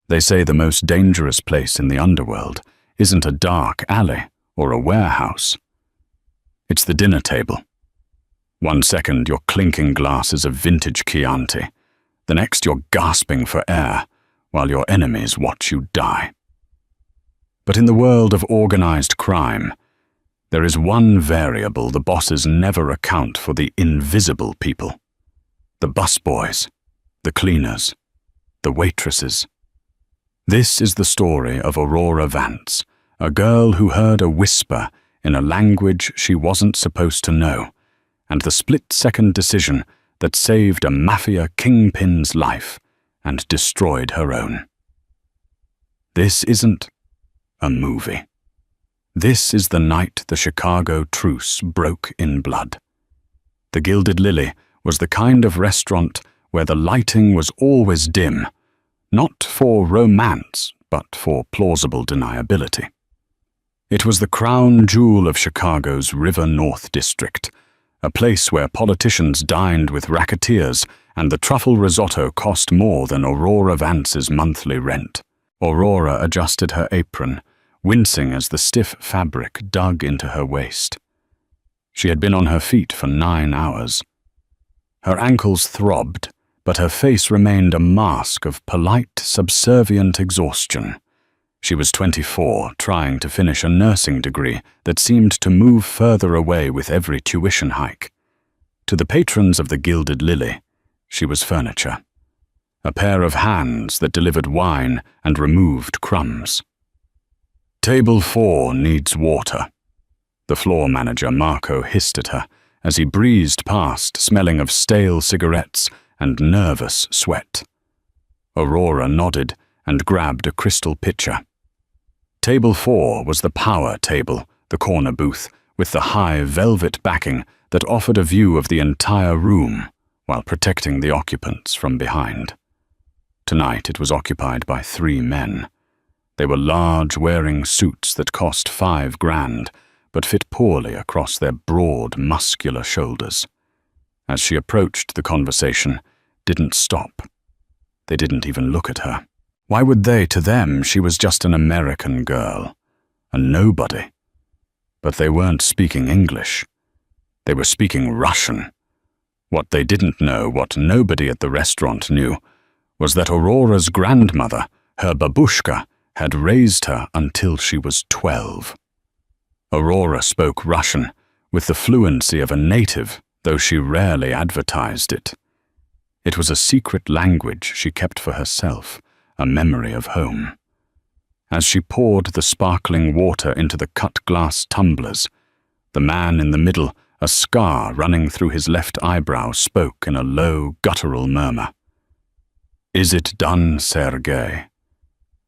They say the most dangerous place in the underworld isn't a dark alley or a warehouse. It's the dinner table. 1 second you're clinking glasses of vintage Chianti. The next you're gasping for air while your enemies watch you die. But in the world of organized crime, there is one variable the bosses never account for: the invisible people. The busboys, the cleaners, the waitresses. This is the story of Aurora Vance, a girl who heard a whisper in a language she wasn't supposed to know, and the split-second decision that saved a Mafia kingpin's life and destroyed her own. This isn't a movie. This is the night the Chicago truce broke in blood. The Gilded Lily was the kind of restaurant where the lighting was always dim, not for romance, but for plausible deniability. It was the crown jewel of Chicago's River North district, a place where politicians dined with racketeers and the truffle risotto cost more than Aurora Vance's monthly rent. Aurora adjusted her apron, wincing as the stiff fabric dug into her waist. She had been on her feet for 9 hours. Her ankles throbbed, but her face remained a mask of polite, subservient exhaustion. She was 24, trying to finish a nursing degree that seemed to move further away with every tuition hike. To the patrons of the Gilded Lily, she was furniture. A pair of hands that delivered wine and removed crumbs. "Table 4 needs water," the floor manager Marco hissed at her as he breezed past, smelling of stale cigarettes and nervous sweat. Aurora nodded and grabbed a crystal pitcher. Table 4 was the power table, the corner booth, with the high velvet backing that offered a view of the entire room while protecting the occupants from behind. Tonight it was occupied by 3 men. They were large, wearing suits that cost $5,000, but fit poorly across their broad, muscular shoulders. As she approached, the conversation didn't stop. They didn't even look at her. Why would they? To them, she was just an American girl, a nobody. But they weren't speaking English. They were speaking Russian. What they didn't know, what nobody at the restaurant knew, was that Aurora's grandmother, her babushka, had raised her until she was 12. Aurora spoke Russian with the fluency of a native, though she rarely advertised it. It was a secret language she kept for herself, a memory of home. As she poured the sparkling water into the cut glass tumblers, the man in the middle, a scar running through his left eyebrow, spoke in a low, guttural murmur. "Is it done, Sergei?"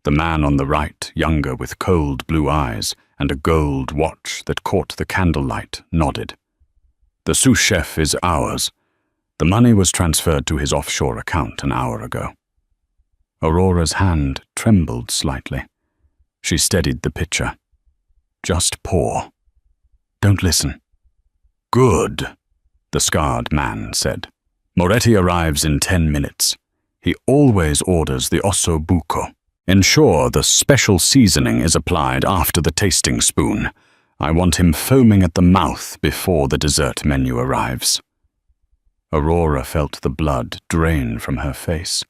The man on the right, younger with cold blue eyes and a gold watch that caught the candlelight, nodded. "The sous chef is ours. The money was transferred to his offshore account an hour ago." Aurora's hand trembled slightly. She steadied the pitcher. "Just pour. Don't listen." "Good," the scarred man said. "Moretti arrives in 10 minutes. He always orders the osso buco. Ensure the special seasoning is applied after the tasting spoon. I want him foaming at the mouth before the dessert menu arrives." Aurora felt the blood drain from her face.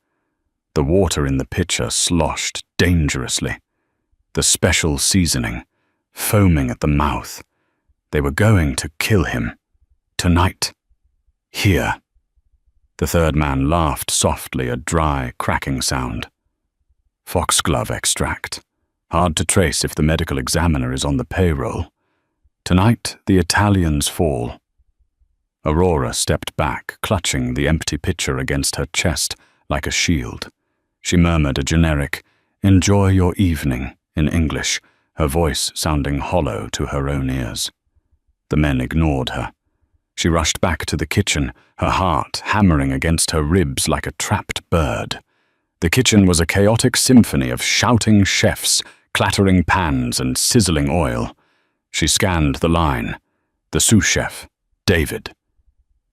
The water in the pitcher sloshed dangerously. The special seasoning, foaming at the mouth. They were going to kill him. Tonight. Here. The third man laughed softly, a dry, cracking sound. "Foxglove extract. Hard to trace if the medical examiner is on the payroll. Tonight, the Italians fall." Aurora stepped back, clutching the empty pitcher against her chest like a shield. She murmured a generic, "Enjoy your evening," in English, her voice sounding hollow to her own ears. The men ignored her. She rushed back to the kitchen, her heart hammering against her ribs like a trapped bird. The kitchen was a chaotic symphony of shouting chefs, clattering pans, and sizzling oil. She scanned the line. The sous chef, David.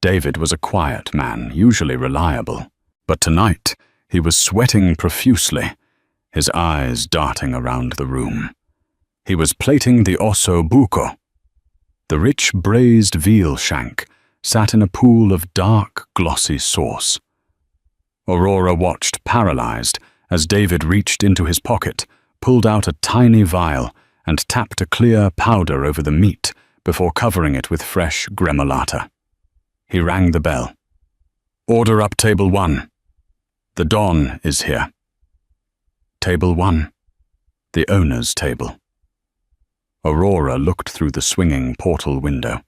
David was a quiet man, usually reliable. But tonight, he was sweating profusely. his eyes darting around the room. He was plating the osso buco. The rich braised veal shank sat in a pool of dark, glossy sauce. Aurora watched paralyzed as David reached into his pocket, pulled out a tiny vial, and tapped a clear powder over the meat before covering it with fresh gremolata. He rang the bell. "Order up table 1. The Don is here." Table 1. The owner's table. Aurora looked through the swinging portal window.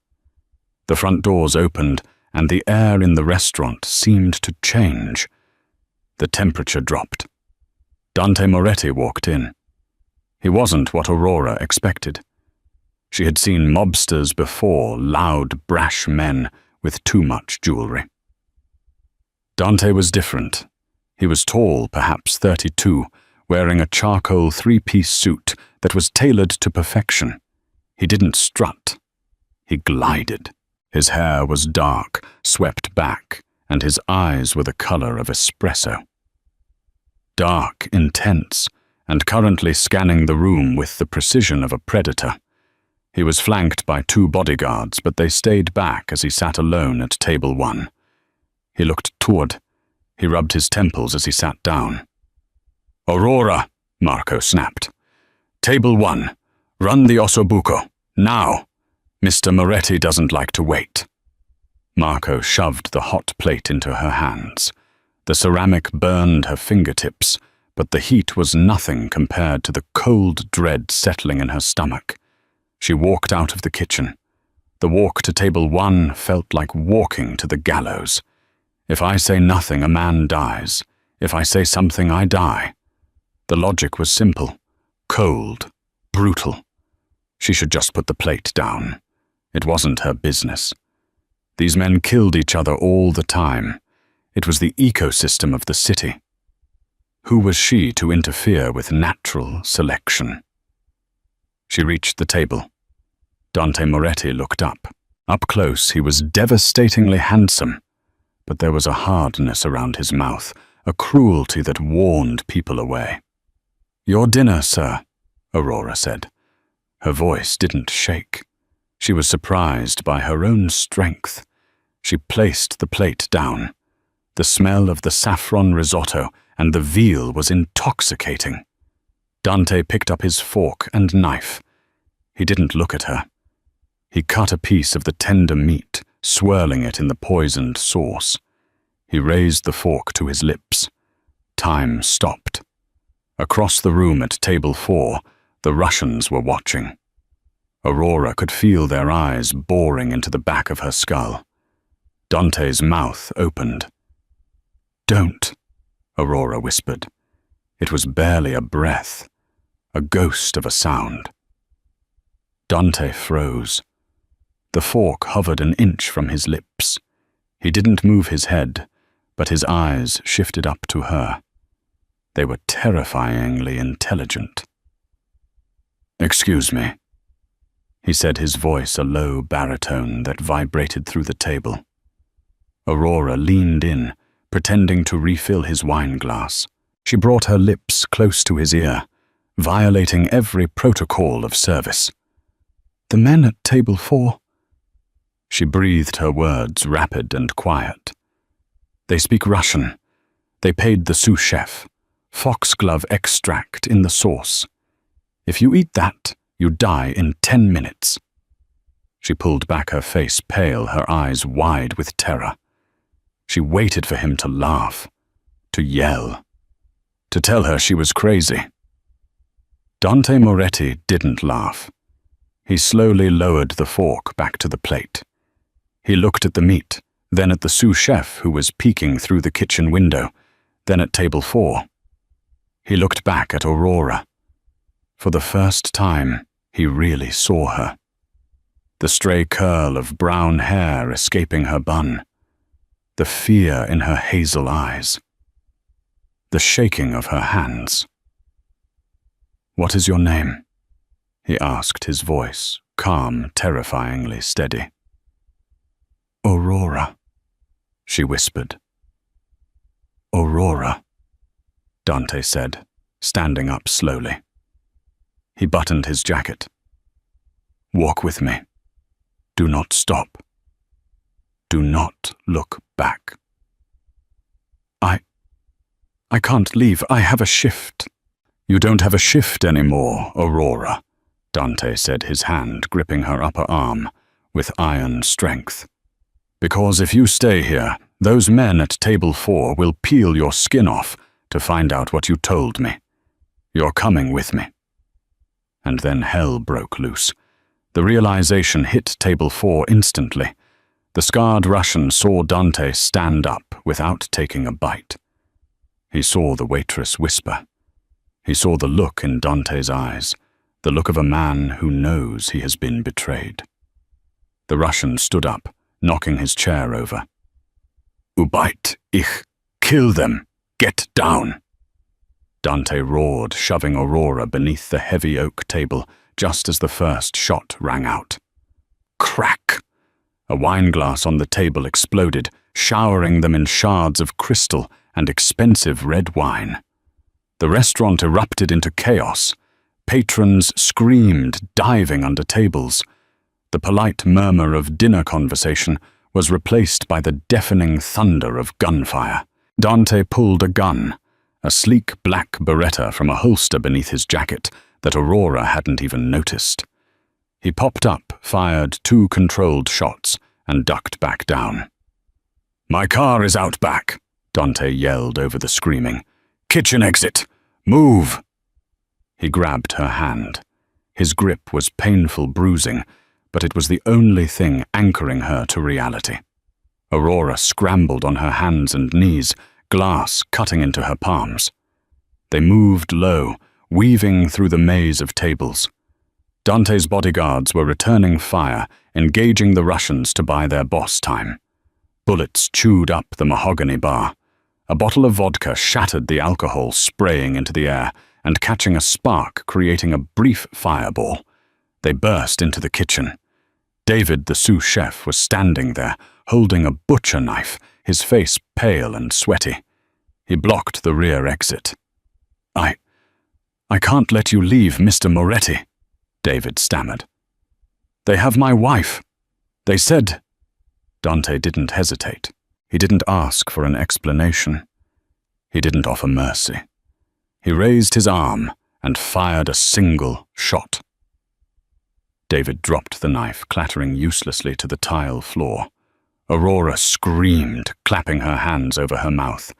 The front doors opened, and the air in the restaurant seemed to change. The temperature dropped. Dante Moretti walked in. He wasn't what Aurora expected. She had seen mobsters before, loud, brash men with too much jewelry. Dante was different. He was tall, perhaps 32, wearing a charcoal 3-piece suit that was tailored to perfection. He didn't strut. He glided. His hair was dark, swept back, and his eyes were the color of espresso. Dark, intense, and currently scanning the room with the precision of a predator. He was flanked by 2 bodyguards, but they stayed back as he sat alone at table 1. He looked toward. He rubbed his temples as he sat down. "Aurora," Marco snapped. "Table 1. Run the ossobuco. Now. Mr. Moretti doesn't like to wait." Marco shoved the hot plate into her hands. The ceramic burned her fingertips, but the heat was nothing compared to the cold dread settling in her stomach. She walked out of the kitchen. The walk to table 1 felt like walking to the gallows. If I say nothing, a man dies. If I say something, I die. The logic was simple, cold, brutal. She should just put the plate down. It wasn't her business. These men killed each other all the time. It was the ecosystem of the city. Who was she to interfere with natural selection? She reached the table. Dante Moretti looked up. Up close, he was devastatingly handsome, but there was a hardness around his mouth, a cruelty that warned people away. "Your dinner, sir," Aurora said. Her voice didn't shake. She was surprised by her own strength. She placed the plate down. The smell of the saffron risotto and the veal was intoxicating. Dante picked up his fork and knife. He didn't look at her. He cut a piece of the tender meat, swirling it in the poisoned sauce. He raised the fork to his lips. Time stopped. Across the room at table 4, the Russians were watching. Aurora could feel their eyes boring into the back of her skull. Dante's mouth opened. "Don't," Aurora whispered. It was barely a breath, a ghost of a sound. Dante froze. The fork hovered an inch from his lips. He didn't move his head, but his eyes shifted up to her. They were terrifyingly intelligent. "Excuse me," he said, his voice a low baritone that vibrated through the table. Aurora leaned in, pretending to refill his wine glass. She brought her lips close to his ear, violating every protocol of service. "The men at table 4. She breathed her words rapid and quiet. "They speak Russian. They paid the sous chef. Foxglove extract in the sauce. If you eat that, you die in 10 minutes. She pulled back her face pale, her eyes wide with terror. She waited for him to laugh, to yell, to tell her she was crazy. Dante Moretti didn't laugh. He slowly lowered the fork back to the plate. He looked at the meat, then at the sous chef who was peeking through the kitchen window, then at table 4. He looked back at Aurora. For the first time, he really saw her. The stray curl of brown hair escaping her bun. The fear in her hazel eyes. The shaking of her hands. "What is your name?" he asked, his voice calm, terrifyingly steady. "Aurora," she whispered. "Aurora," Dante said. standing up slowly. He buttoned his jacket. "Walk with me. Do not stop. Do not look back." I can't leave. I have a shift." "You don't have a shift anymore, Aurora," Dante said, his hand gripping her upper arm with iron strength. "Because if you stay here, those men at table 4 will peel your skin off to find out what you told me. You're coming with me." And then hell broke loose. The realization hit table 4 instantly. The scarred Russian saw Dante stand up without taking a bite. He saw the waitress whisper. He saw the look in Dante's eyes, the look of a man who knows he has been betrayed. The Russian stood up, knocking his chair over. "Ubeit ich, kill them, get down." Dante roared, shoving Aurora beneath the heavy oak table just as the first shot rang out. Crack! A wineglass on the table exploded, showering them in shards of crystal and expensive red wine. The restaurant erupted into chaos. Patrons screamed, diving under tables. The polite murmur of dinner conversation was replaced by the deafening thunder of gunfire. Dante pulled a gun, a sleek black Beretta from a holster beneath his jacket that Aurora hadn't even noticed. He popped up, fired 2 controlled shots, and ducked back down. "My car is out back," Dante yelled over the screaming. "Kitchen exit! Move!" He grabbed her hand. His grip was painful bruising, but it was the only thing anchoring her to reality. Aurora scrambled on her hands and knees, glass cutting into her palms. They moved low, weaving through the maze of tables. Dante's bodyguards were returning fire, engaging the Russians to buy their boss time. Bullets chewed up the mahogany bar. A bottle of vodka shattered the alcohol, spraying into the air and catching a spark, creating a brief fireball. They burst into the kitchen. David, the sous chef, was standing there, holding a butcher knife, his face pale and sweaty. He blocked the rear exit. I can't let you leave, Mr. Moretti," David stammered. "They have my wife. They said—" Dante didn't hesitate. He didn't ask for an explanation. He didn't offer mercy. He raised his arm and fired a single shot. David dropped the knife, clattering uselessly to the tile floor. Aurora screamed, clapping her hands over her mouth.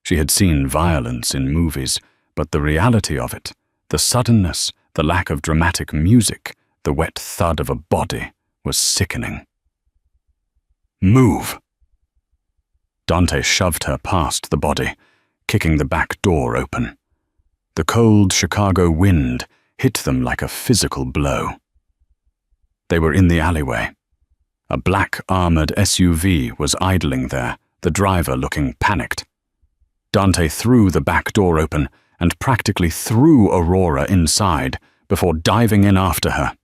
She had seen violence in movies, but the reality of it, the suddenness, the lack of dramatic music, the wet thud of a body, was sickening. "Move!" Dante shoved her past the body, kicking the back door open. The cold Chicago wind hit them like a physical blow. They were in the alleyway. A black armored SUV was idling there, the driver looking panicked. Dante threw the back door open and practically threw Aurora inside before diving in after her.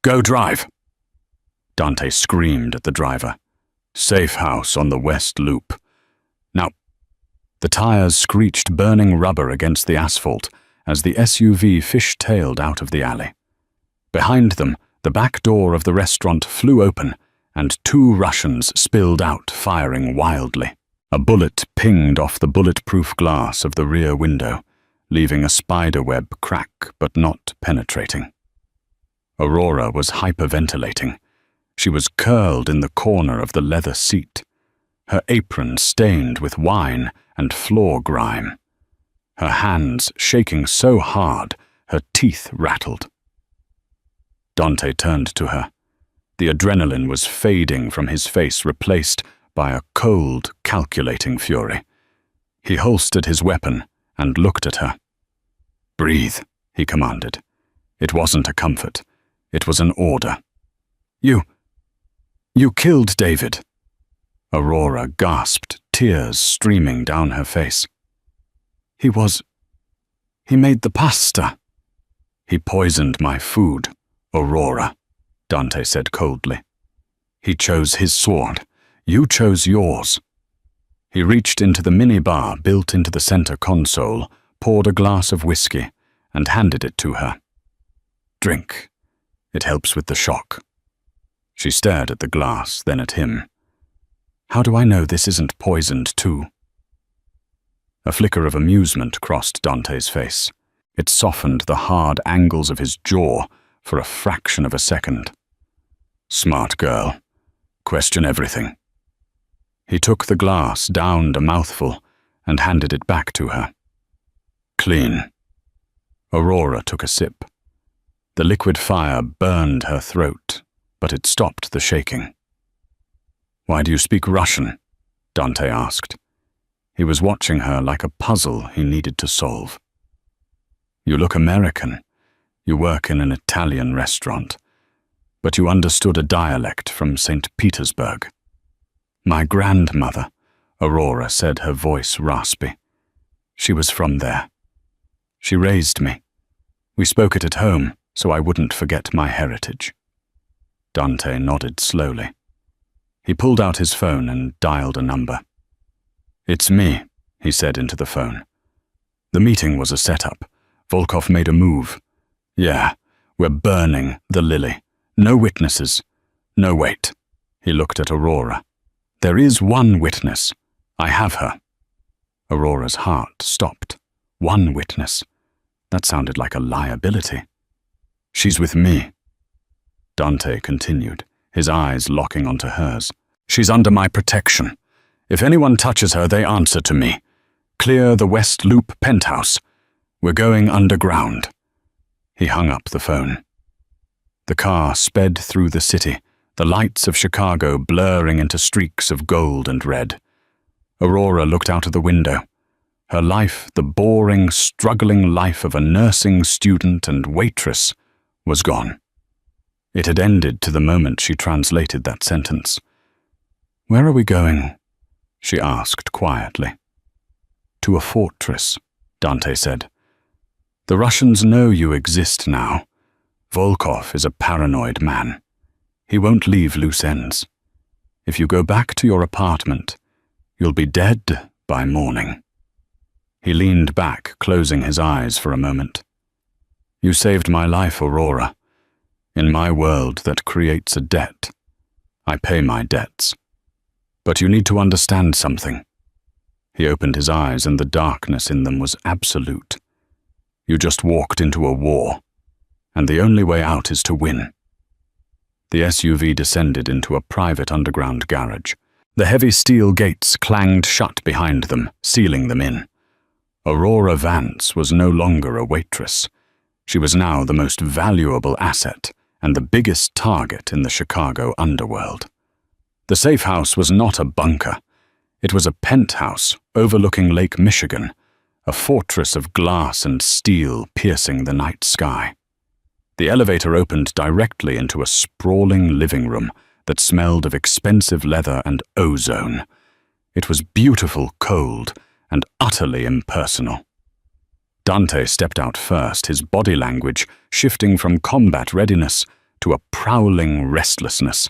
"Go drive!" Dante screamed at the driver. "Safe house on the West Loop. Now." The tires screeched burning rubber against the asphalt as the SUV fish-tailed out of the alley. Behind them, the back door of the restaurant flew open, and 2 Russians spilled out, firing wildly. A bullet pinged off the bulletproof glass of the rear window, leaving a spiderweb crack but not penetrating. Aurora was hyperventilating. She was curled in the corner of the leather seat, her apron stained with wine and floor grime. Her hands shaking so hard, her teeth rattled. Dante turned to her. The adrenaline was fading from his face, replaced by a cold, calculating fury. He holstered his weapon and looked at her. "Breathe," he commanded. It wasn't a comfort. It was an order. You killed David." Aurora gasped, tears streaming down her face. He made the pasta." "He poisoned my food, Aurora," Dante said coldly. "He chose his sword. You chose yours." He reached into the minibar built into the center console, poured a glass of whiskey and handed it to her. "Drink. It helps with the shock." She stared at the glass, then at him. "How do I know this isn't poisoned too?" A flicker of amusement crossed Dante's face. It softened the hard angles of his jaw for a fraction of a second. "Smart girl. Question everything." He took the glass, downed a mouthful, and handed it back to her. "Clean." Aurora took a sip. The liquid fire burned her throat, but it stopped the shaking. "Why do you speak Russian?" Dante asked. He was watching her like a puzzle he needed to solve. "You look American. You work in an Italian restaurant. But you understood a dialect from St. Petersburg." "My grandmother," Aurora said, her voice raspy. "She was from there. She raised me. We spoke it at home, so I wouldn't forget my heritage." Dante nodded slowly. He pulled out his phone and dialed a number. "It's me," he said into the phone. "The meeting was a setup. Volkov made a move. Yeah, we're burning the Lily. No witnesses. No, wait." He looked at Aurora. "There is one witness. I have her." Aurora's heart stopped. One witness. That sounded like a liability. "She's with me." Dante continued, his eyes locking onto hers. "She's under my protection. If anyone touches her, they answer to me. Clear the West Loop penthouse. We're going underground." He hung up the phone. The car sped through the city, the lights of Chicago blurring into streaks of gold and red. Aurora looked out of the window. Her life, the boring, struggling life of a nursing student and waitress, was gone. It had ended to the moment she translated that sentence. "Where are we going?" she asked quietly. "To a fortress," Dante said. "The Russians know you exist now. Volkov is a paranoid man. He won't leave loose ends. If you go back to your apartment, you'll be dead by morning." He leaned back, closing his eyes for a moment. "You saved my life, Aurora. In my world that creates a debt, I pay my debts. But you need to understand something." He opened his eyes and the darkness in them was absolute. "You just walked into a war, and the only way out is to win." The SUV descended into a private underground garage. The heavy steel gates clanged shut behind them, sealing them in. Aurora Vance was no longer a waitress. She was now the most valuable asset and the biggest target in the Chicago underworld. The safe house was not a bunker. It was a penthouse overlooking Lake Michigan, a fortress of glass and steel piercing the night sky. The elevator opened directly into a sprawling living room that smelled of expensive leather and ozone. It was beautiful, cold, and utterly impersonal. Dante stepped out first, his body language shifting from combat readiness to a prowling restlessness.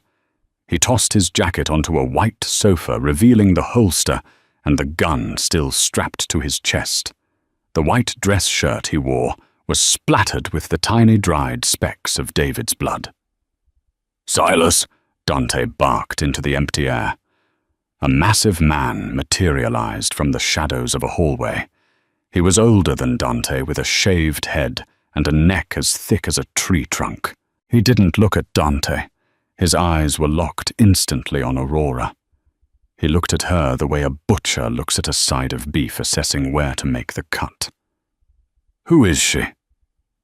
He tossed his jacket onto a white sofa, revealing the holster and the gun still strapped to his chest. The white dress shirt he wore was splattered with the tiny dried specks of David's blood. "Silas!" Dante barked into the empty air. A massive man materialized from the shadows of a hallway. He was older than Dante, with a shaved head and a neck as thick as a tree trunk. He didn't look at Dante. His eyes were locked instantly on Aurora. He looked at her the way a butcher looks at a side of beef, assessing where to make the cut. "Who is she?"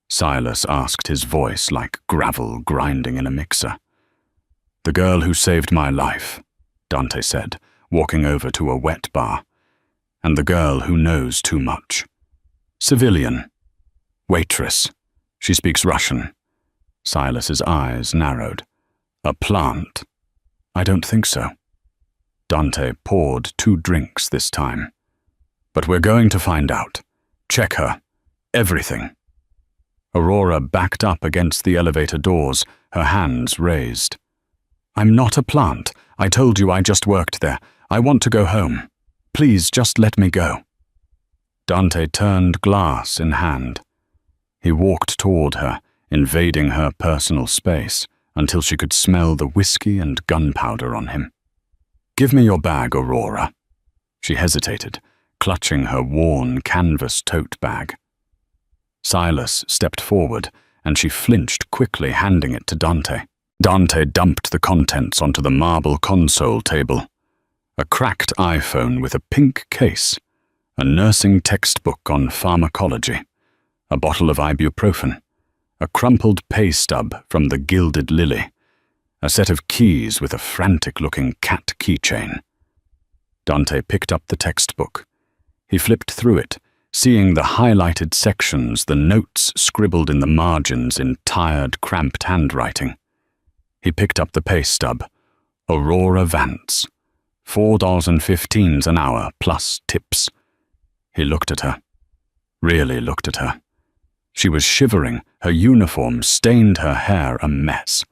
Silas asked, his voice like gravel grinding in a mixer. "The girl who saved my life," Dante said, walking over to a wet bar. "And the girl who knows too much. Civilian. Waitress. She speaks Russian." Silas's eyes narrowed. "A plant?" "I don't think so." Dante poured 2 drinks this time. "But we're going to find out. Check her. Everything." Aurora backed up against the elevator doors, her hands raised. "I'm not a plant. I told you I just worked there. I want to go home. Please just let me go." Dante turned, glass in hand. He walked toward her, invading her personal space, until she could smell the whiskey and gunpowder on him. "Give me your bag, Aurora." She hesitated, clutching her worn canvas tote bag. Silas stepped forward, and she flinched quickly, handing it to Dante. Dante dumped the contents onto the marble console table. A cracked iPhone with a pink case, a nursing textbook on pharmacology, a bottle of ibuprofen, a crumpled pay stub from the Gilded Lily, a set of keys with a frantic-looking cat keychain. Dante picked up the textbook. He flipped through it, seeing the highlighted sections, the notes scribbled in the margins in tired, cramped handwriting. He picked up the pay stub. Aurora Vance. $4.15 an hour, plus tips. He looked at her. Really looked at her. She was shivering, her uniform stained, her hair a mess.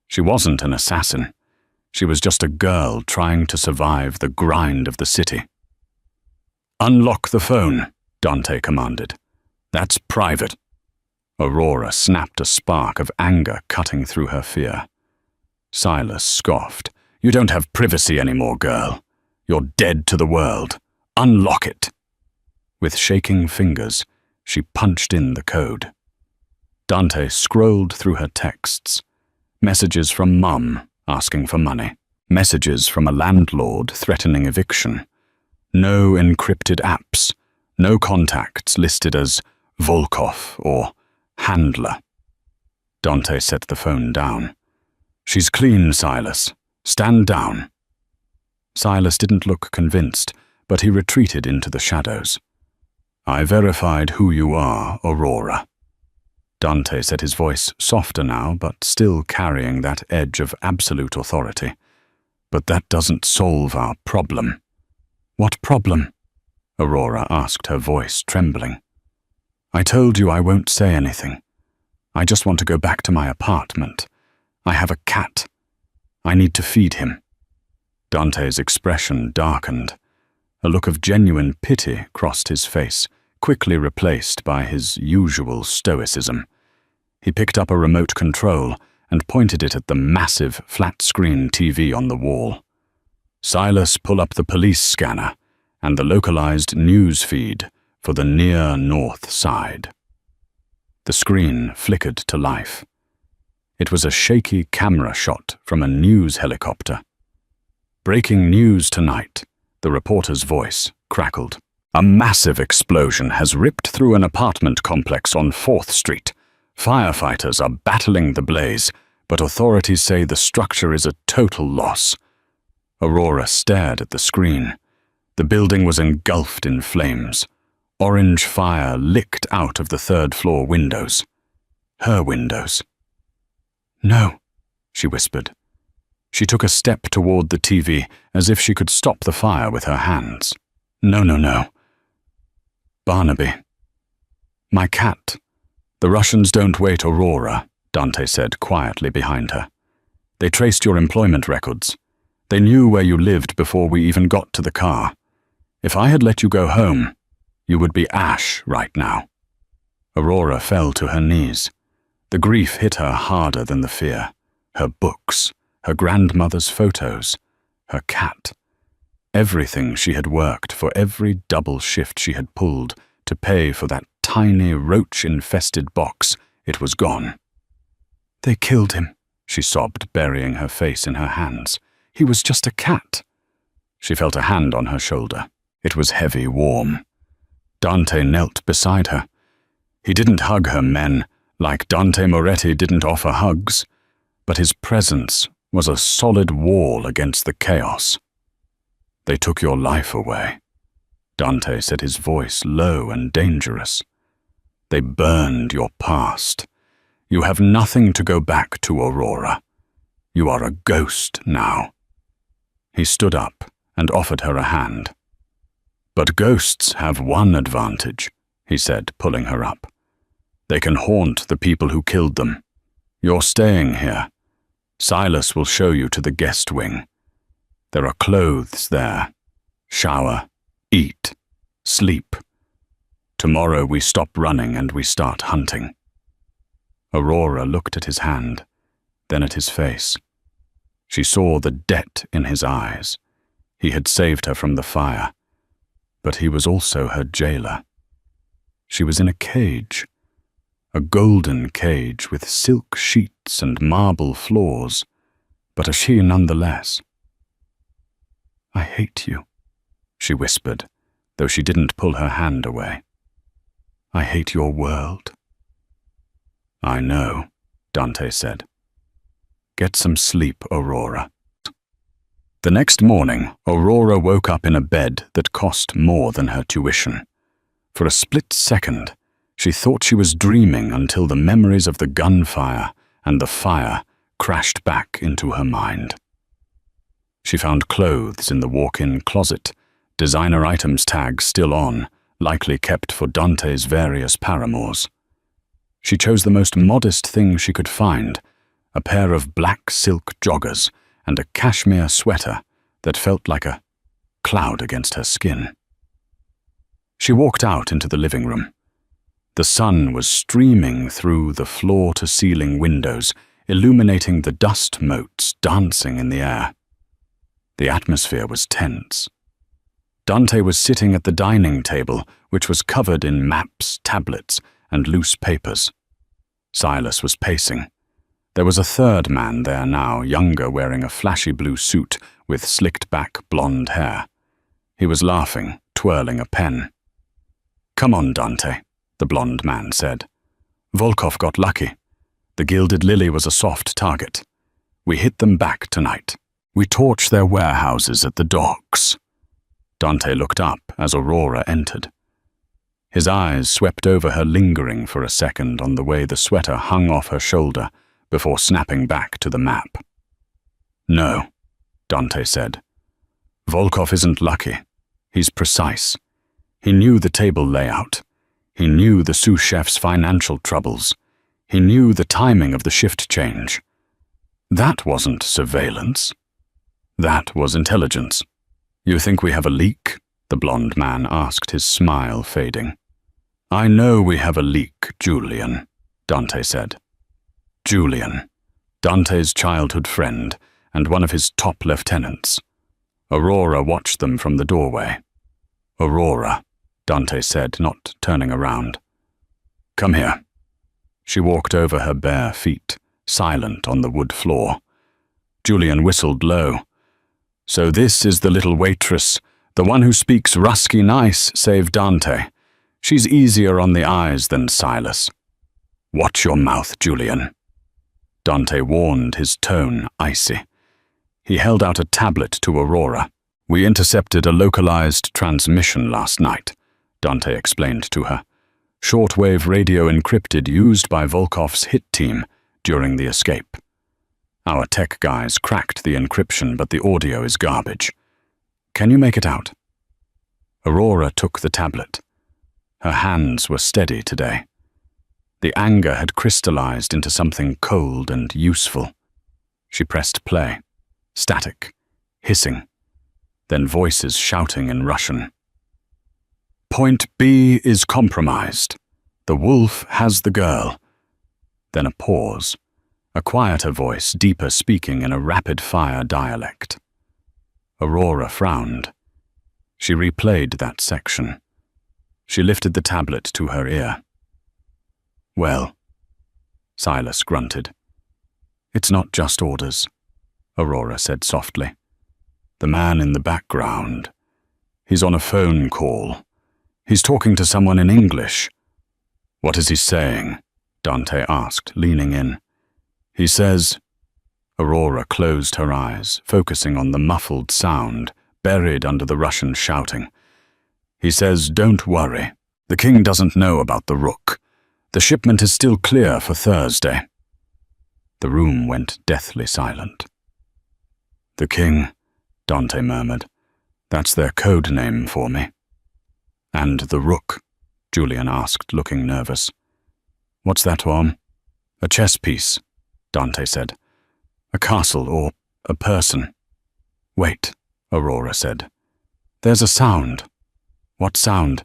She wasn't an assassin. She was just a girl trying to survive the grind of the city. "Unlock the phone," Dante commanded. "That's private." Aurora snapped, a spark of anger cutting through her fear. Silas scoffed. "You don't have privacy anymore, girl. You're dead to the world. Unlock it." With shaking fingers, she punched in the code. Dante scrolled through her texts. Messages from Mum asking for money. Messages from a landlord threatening eviction. No encrypted apps. No contacts listed as Volkov or Handler. Dante set the phone down. "She's clean, Silas. Stand down." Silas didn't look convinced, but he retreated into the shadows. "I verified who you are, Aurora." Dante said, his voice softer now, but still carrying that edge of absolute authority. "But that doesn't solve our problem." "What problem?" Aurora asked, her voice trembling. "I told you I won't say anything. I just want to go back to my apartment. I have a cat. I need to feed him." Dante's expression darkened. A look of genuine pity crossed his face, quickly replaced by his usual stoicism. He picked up a remote control and pointed it at the massive flat-screen TV on the wall. "Silas, pull up the police scanner and the localized news feed for the near north side." The screen flickered to life. It was a shaky camera shot from a news helicopter. "Breaking news tonight," the reporter's voice crackled. "A massive explosion has ripped through an apartment complex on 4th Street. Firefighters are battling the blaze, but authorities say the structure is a total loss." Aurora stared at the screen. The building was engulfed in flames. Orange fire licked out of the 3rd-floor windows. Her windows. "No," she whispered. She took a step toward the TV, as if she could stop the fire with her hands. No. "Barnaby. My cat. The Russians don't wait, Aurora," Dante said quietly behind her. "They traced your employment records. They knew where you lived before we even got to the car. If I had let you go home, you would be ash right now." Aurora fell to her knees. The grief hit her harder than the fear. Her books, her grandmother's photos, her cat. Everything she had worked for, every double shift she had pulled to pay for that tiny roach-infested box, it was gone. "They killed him," she sobbed, burying her face in her hands. "He was just a cat." She felt a hand on her shoulder. It was heavy, warm. Dante knelt beside her. He didn't hug her men, like Dante Moretti didn't offer hugs, but his presence was a solid wall against the chaos. "They took your life away," Dante said, his voice low and dangerous. "They burned your past. You have nothing to go back to, Aurora. You are a ghost now." He stood up and offered her a hand. "But ghosts have one advantage," he said, pulling her up. "They can haunt the people who killed them. You're staying here. Silas will show you to the guest wing. There are clothes there. Shower, eat, sleep. Tomorrow we stop running and we start hunting." Aurora looked at his hand, then at his face. She saw the debt in his eyes. He had saved her from the fire, but he was also her jailer. She was in a cage, a golden cage with silk sheets and marble floors, but a she nonetheless. "I hate you," she whispered, though she didn't pull her hand away. "I hate your world." "I know," Dante said. "Get some sleep, Aurora." The next morning, Aurora woke up in a bed that cost more than her tuition. For a split second, she thought she was dreaming until the memories of the gunfire and the fire crashed back into her mind. She found clothes in the walk-in closet, designer items tags still on, likely kept for Dante's various paramours. She chose the most modest thing she could find, a pair of black silk joggers and a cashmere sweater that felt like a cloud against her skin. She walked out into the living room. The sun was streaming through the floor-to-ceiling windows, illuminating the dust motes dancing in the air. The atmosphere was tense. Dante was sitting at the dining table, which was covered in maps, tablets, and loose papers. Silas was pacing. There was a third man there now, younger, wearing a flashy blue suit with slicked-back blonde hair. He was laughing, twirling a pen. "Come on, Dante," the blonde man said. "Volkov got lucky. The Gilded Lily was a soft target. We hit them back tonight. We torched their warehouses at the docks." Dante looked up as Aurora entered. His eyes swept over her, lingering for a second on the way the sweater hung off her shoulder before snapping back to the map. "No," Dante said. "Volkov isn't lucky. He's precise. He knew the table layout. He knew the sous chef's financial troubles. He knew the timing of the shift change. That wasn't surveillance. That was intelligence. "You think we have a leak?" the blonde man asked, his smile fading. "I know we have a leak, Julian," Dante said. Julian, Dante's childhood friend and one of his top lieutenants. Aurora watched them from the doorway. "Aurora," Dante said, not turning around. "Come here." She walked over her bare feet, silent on the wood floor. Julian whistled low. "So this is the little waitress, the one who speaks rusky nice, save Dante. She's easier on the eyes than Silas." "Watch your mouth, Julian." Dante warned, his tone icy. He held out a tablet to Aurora. "We intercepted a localized transmission last night," Dante explained to her. "Shortwave radio encrypted used by Volkov's hit team during the escape. Our tech guys cracked the encryption, but the audio is garbage. Can you make it out?" Aurora took the tablet. Her hands were steady today. The anger had crystallized into something cold and useful. She pressed play. Static. Hissing. Then voices shouting in Russian. "Point B is compromised. The wolf has the girl." Then a pause. A quieter voice, deeper, speaking in a rapid-fire dialect. Aurora frowned. She replayed that section. She lifted the tablet to her ear. "Well," Silas grunted. "It's not just orders," Aurora said softly. "The man in the background. He's on a phone call. He's talking to someone in English." "What is he saying?" Dante asked, leaning in. "He says—" Aurora closed her eyes, focusing on the muffled sound, buried under the Russian shouting. "He says, don't worry. The king doesn't know about the rook. The shipment is still clear for Thursday." The room went deathly silent. "The king," Dante murmured. "That's their code name for me." "And the rook?" Julian asked, looking nervous. "What's that, Orm?" "A chess piece," Dante said. "A castle or a person." "Wait," Aurora said. "There's a sound." "What sound?"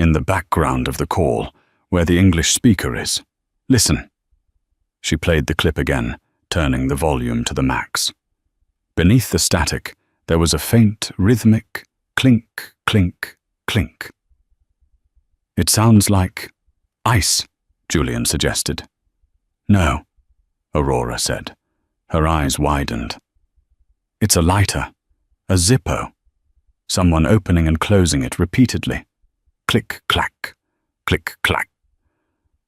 in the background of the call, where the English speaker is. Listen." She played the clip again, turning the volume to the max. Beneath the static, there was a faint, rhythmic clink, clink, clink. "It sounds like ice," Julian suggested. "No," Aurora said. Her eyes widened. "It's a lighter, a Zippo. Someone opening and closing it repeatedly. Click, clack, click, clack."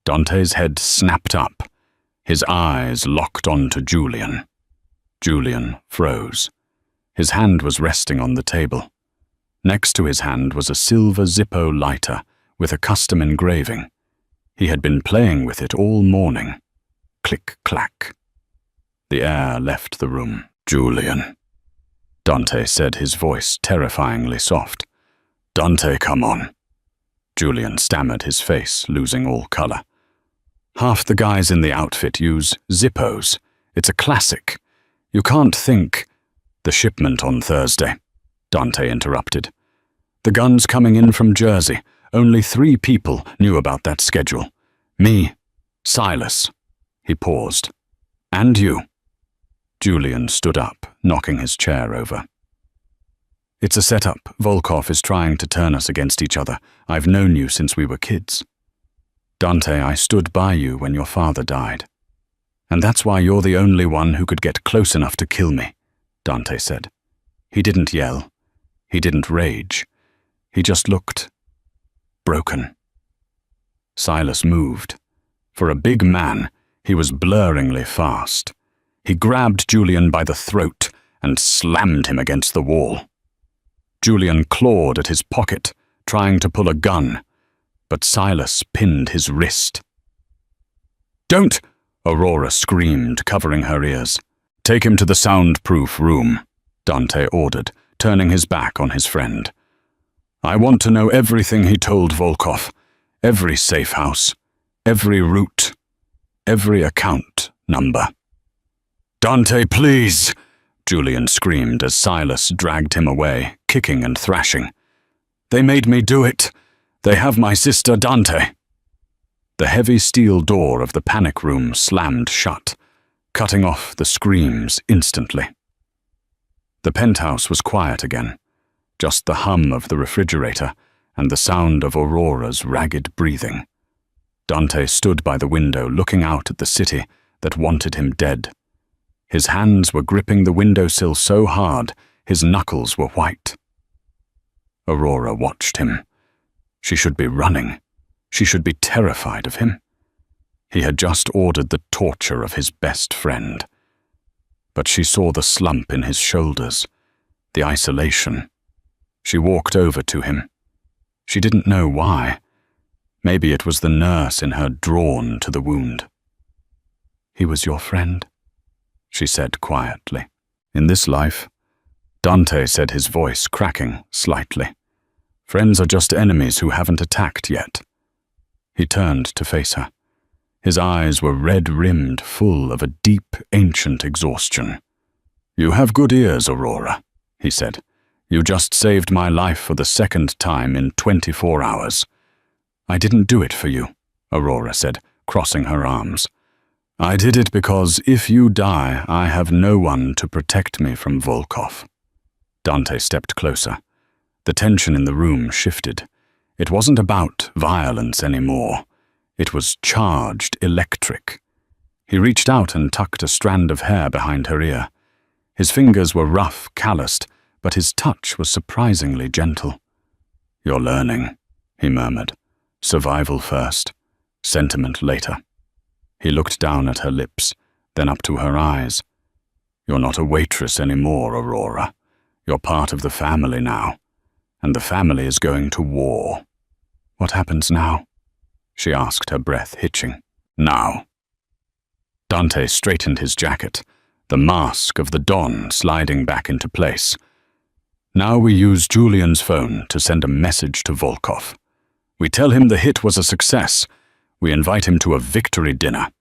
Dante's head snapped up. His eyes locked onto Julian. Julian froze. His hand was resting on the table. Next to his hand was a silver Zippo lighter with a custom engraving. He had been playing with it all morning. Click, clack. The air left the room. "Julian," Dante said, his voice terrifyingly soft. "Dante, come on." Julian stammered, his face losing all color. "Half the guys in the outfit use Zippos. It's a classic. You can't think—" "The shipment on Thursday," Dante interrupted. "The guns coming in from Jersey. Only 3 people knew about that schedule. Me, Silas." He paused. "And you." Julian stood up, knocking his chair over. "It's a setup. Volkov is trying to turn us against each other. I've known you since we were kids. Dante, I stood by you when your father died. And that's why you're the only one who could get close enough to kill me," Dante said. He didn't yell. He didn't rage. He just looked broken. Silas moved. For a big man, he was blurringly fast. He grabbed Julian by the throat and slammed him against the wall. Julian clawed at his pocket, trying to pull a gun, but Silas pinned his wrist. "Don't!" Aurora screamed, covering her ears. "Take him to the soundproof room," Dante ordered, turning his back on his friend. "I want to know everything he told Volkov, every safe house, every route, every account number." "Dante, please!" Julian screamed as Silas dragged him away, kicking and thrashing. "They made me do it. They have my sister, Dante." The heavy steel door of the panic room slammed shut, cutting off the screams instantly. The penthouse was quiet again, just the hum of the refrigerator and the sound of Aurora's ragged breathing. Dante stood by the window, looking out at the city that wanted him dead. His hands were gripping the windowsill so hard, his knuckles were white. Aurora watched him. She should be running. She should be terrified of him. He had just ordered the torture of his best friend. But she saw the slump in his shoulders, the isolation. She walked over to him. She didn't know why. Maybe it was the nurse in her drawn to the wound. "He was your friend?" she said quietly. "In this life," Dante said, his voice cracking slightly. "Friends are just enemies who haven't attacked yet." He turned to face her. His eyes were red-rimmed, full of a deep, ancient exhaustion. "You have good ears, Aurora," he said. "You just saved my life for the 2nd time in 24 hours. "I didn't do it for you," Aurora said, crossing her arms. "I did it because if you die, I have no one to protect me from Volkov." Dante stepped closer. The tension in the room shifted. It wasn't about violence anymore. It was charged electric. He reached out and tucked a strand of hair behind her ear. His fingers were rough, calloused, but his touch was surprisingly gentle. "You're learning," he murmured. "Survival first, sentiment later." He looked down at her lips, then up to her eyes. "You're not a waitress anymore, Aurora. You're part of the family now, and the family is going to war." "What happens now?" she asked, her breath hitching. "Now." Dante straightened his jacket, the mask of the Don sliding back into place. "Now we use Julian's phone to send a message to Volkov. We tell him the hit was a success. We invite him to a victory dinner."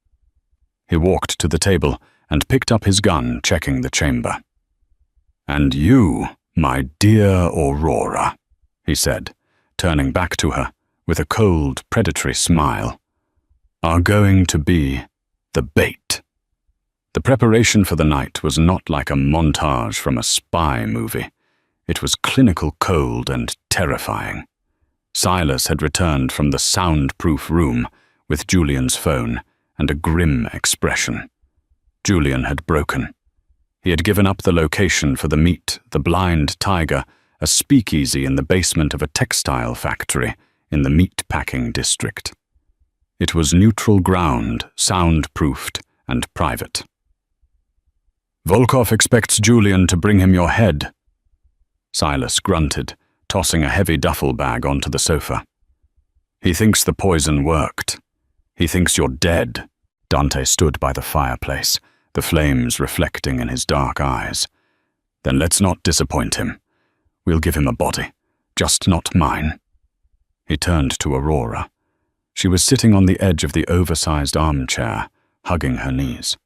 He walked to the table and picked up his gun, checking the chamber. "And you, my dear Aurora," he said, turning back to her with a cold, predatory smile, are going to be the bait. The preparation for the night was not like a montage from a spy movie. It was clinical cold and terrifying. Silas had returned from the soundproof room with Julian's phone and a grim expression. Julian had broken. He had given up the location for the meet, the blind tiger, a speakeasy in the basement of a textile factory in the meat-packing district. It was neutral ground, soundproofed, and private. Volkov expects Julian to bring him your head. Silas grunted, tossing a heavy duffel bag onto the sofa. He thinks the poison worked. He thinks you're dead. Dante stood by the fireplace, the flames reflecting in his dark eyes. Then let's not disappoint him. We'll give him a body, just not mine. He turned to Aurora. She was sitting on the edge of the oversized armchair, hugging her knees.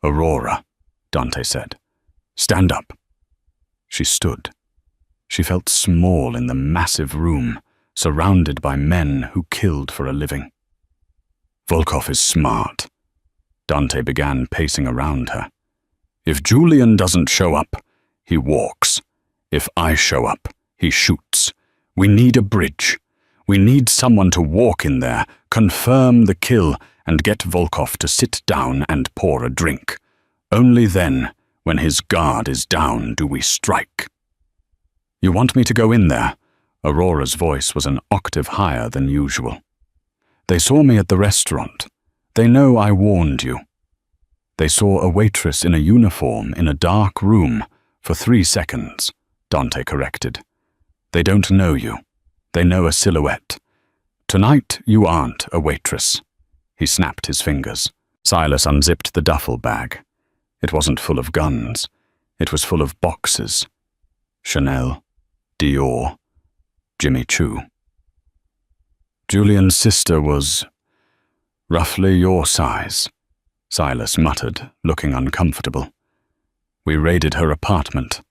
Aurora, Dante said. Stand up. She stood. She felt small in the massive room, surrounded by men who killed for a living. Volkov is smart. Dante began pacing around her. If Julian doesn't show up, he walks. If I show up, he shoots. We need a bridge. We need someone to walk in there, confirm the kill, and get Volkov to sit down and pour a drink. Only then, when his guard is down, do we strike. You want me to go in there? Aurora's voice was an octave higher than usual. They saw me at the restaurant. They know I warned you. They saw a waitress in a uniform in a dark room for 3 seconds, Dante corrected. They don't know you. They know a silhouette. Tonight you aren't a waitress. He snapped his fingers. Silas unzipped the duffel bag. It wasn't full of guns. It was full of boxes. Chanel, Dior, Jimmy Choo. Julian's sister was roughly your size, Silas muttered, looking uncomfortable. We raided her apartment.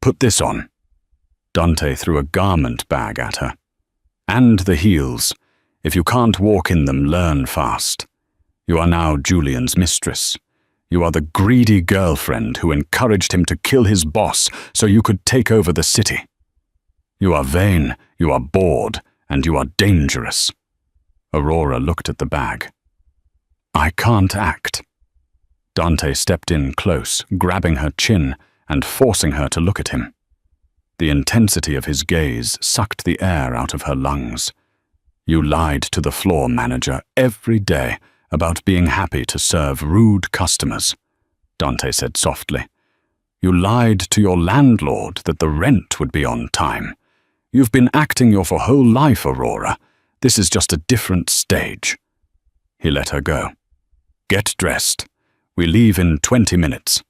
Put this on. Dante threw a garment bag at her. And the heels. If you can't walk in them, learn fast. You are now Julian's mistress. You are the greedy girlfriend who encouraged him to kill his boss so you could take over the city. You are vain, you are bored, and you are dangerous. Aurora looked at the bag. I can't act. Dante stepped in close, grabbing her chin and forcing her to look at him. The intensity of his gaze sucked the air out of her lungs. You lied to the floor manager every day about being happy to serve rude customers, Dante said softly. You lied to your landlord that the rent would be on time. You've been acting your whole life, Aurora. This is just a different stage. He let her go. Get dressed. We leave in 20 minutes.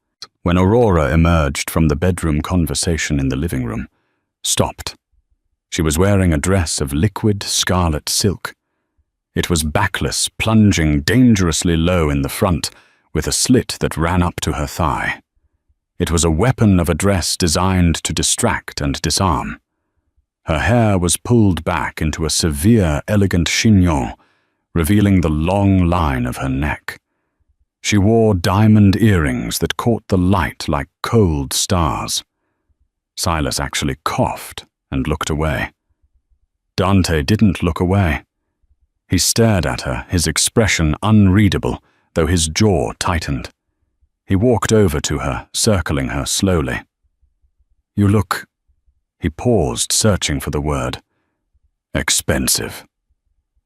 When Aurora emerged from the bedroom conversation in the living room, stopped. She was wearing a dress of liquid scarlet silk. It was backless, plunging dangerously low in the front, with a slit that ran up to her thigh. It was a weapon of a dress designed to distract and disarm. Her hair was pulled back into a severe, elegant chignon, revealing the long line of her neck. She wore diamond earrings that caught the light like cold stars. Silas actually coughed and looked away. Dante didn't look away. He stared at her, his expression unreadable, though his jaw tightened. He walked over to her, circling her slowly. You look... He paused, searching for the word. Expensive.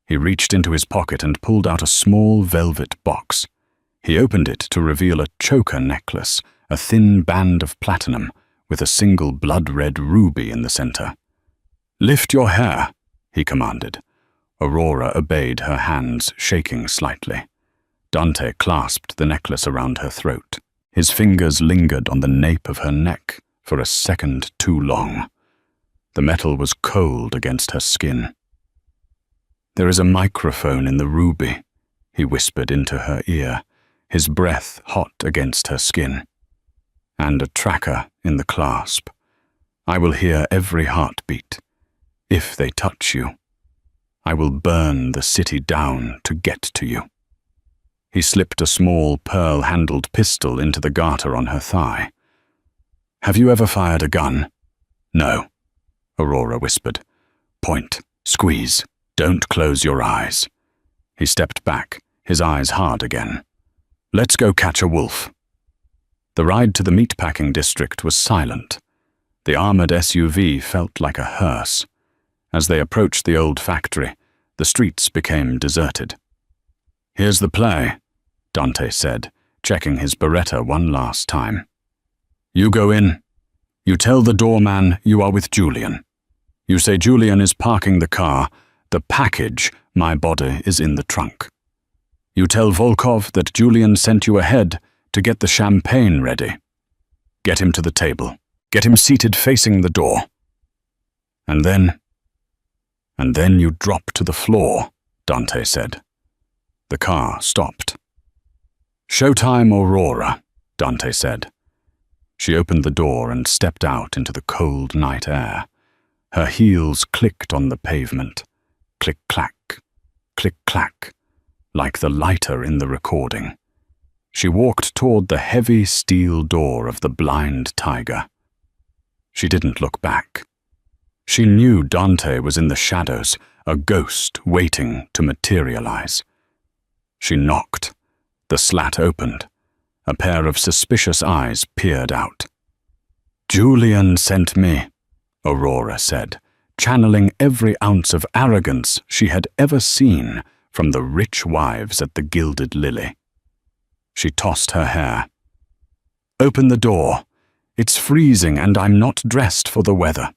He reached into his pocket and pulled out a small velvet box. He opened it to reveal a choker necklace, a thin band of platinum, with a single blood-red ruby in the center. Lift your hair, he commanded. Aurora obeyed, her hands shaking slightly. Dante clasped the necklace around her throat. His fingers lingered on the nape of her neck for a second too long. The metal was cold against her skin. There is a microphone in the ruby, he whispered into her ear, his breath hot against her skin. And a tracker in the clasp. I will hear every heartbeat, if they touch you. I will burn the city down to get to you." He slipped a small pearl-handled pistol into the garter on her thigh. "Have you ever fired a gun?" "No," Aurora whispered. "Point, squeeze, don't close your eyes." He stepped back, his eyes hard again. "Let's go catch a wolf." The ride to the meatpacking district was silent. The armored SUV felt like a hearse. As they approached the old factory, the streets became deserted. "Here's the play," Dante said, checking his Beretta one last time. "You go in. You tell the doorman you are with Julian. You say Julian is parking the car. The package, my body, is in the trunk. You tell Volkov that Julian sent you ahead to get the champagne ready. Get him to the table. Get him seated facing the door. And then you drop to the floor," Dante said. The car stopped. "Showtime, Aurora," Dante said. She opened the door and stepped out into the cold night air. Her heels clicked on the pavement. Click-clack, click-clack, like the lighter in the recording. She walked toward the heavy steel door of the blind tiger. She didn't look back. She knew Dante was in the shadows, a ghost waiting to materialize. She knocked. The slat opened. A pair of suspicious eyes peered out. "Julian sent me," Aurora said, channeling every ounce of arrogance she had ever seen from the rich wives at the Gilded Lily. She tossed her hair. "Open the door. It's freezing and I'm not dressed for the weather."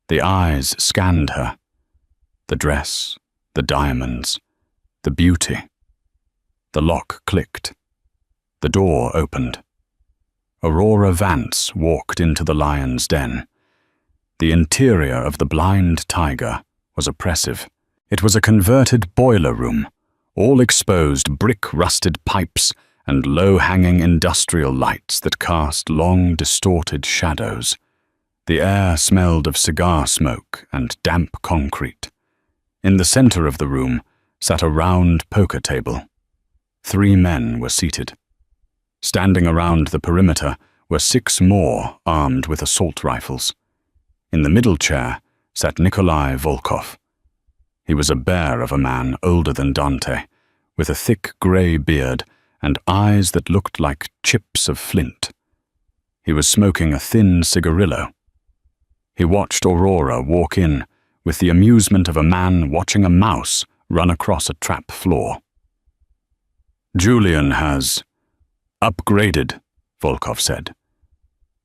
The eyes scanned her. The dress, the diamonds, the beauty. The lock clicked. The door opened. Aurora Vance walked into the lion's den. The interior of the blind tiger was oppressive. It was a converted boiler room, all exposed brick-rusted pipes and low-hanging industrial lights that cast long, distorted shadows. The air smelled of cigar smoke and damp concrete. In the center of the room sat a round poker table. 3 men were seated. Standing around the perimeter were 6 more armed with assault rifles. In the middle chair sat Nikolai Volkov. He was a bear of a man older than Dante, with a thick grey beard and eyes that looked like chips of flint. He was smoking a thin cigarillo. He watched Aurora walk in with the amusement of a man watching a mouse run across a trap floor. "Julian has upgraded," Volkov said.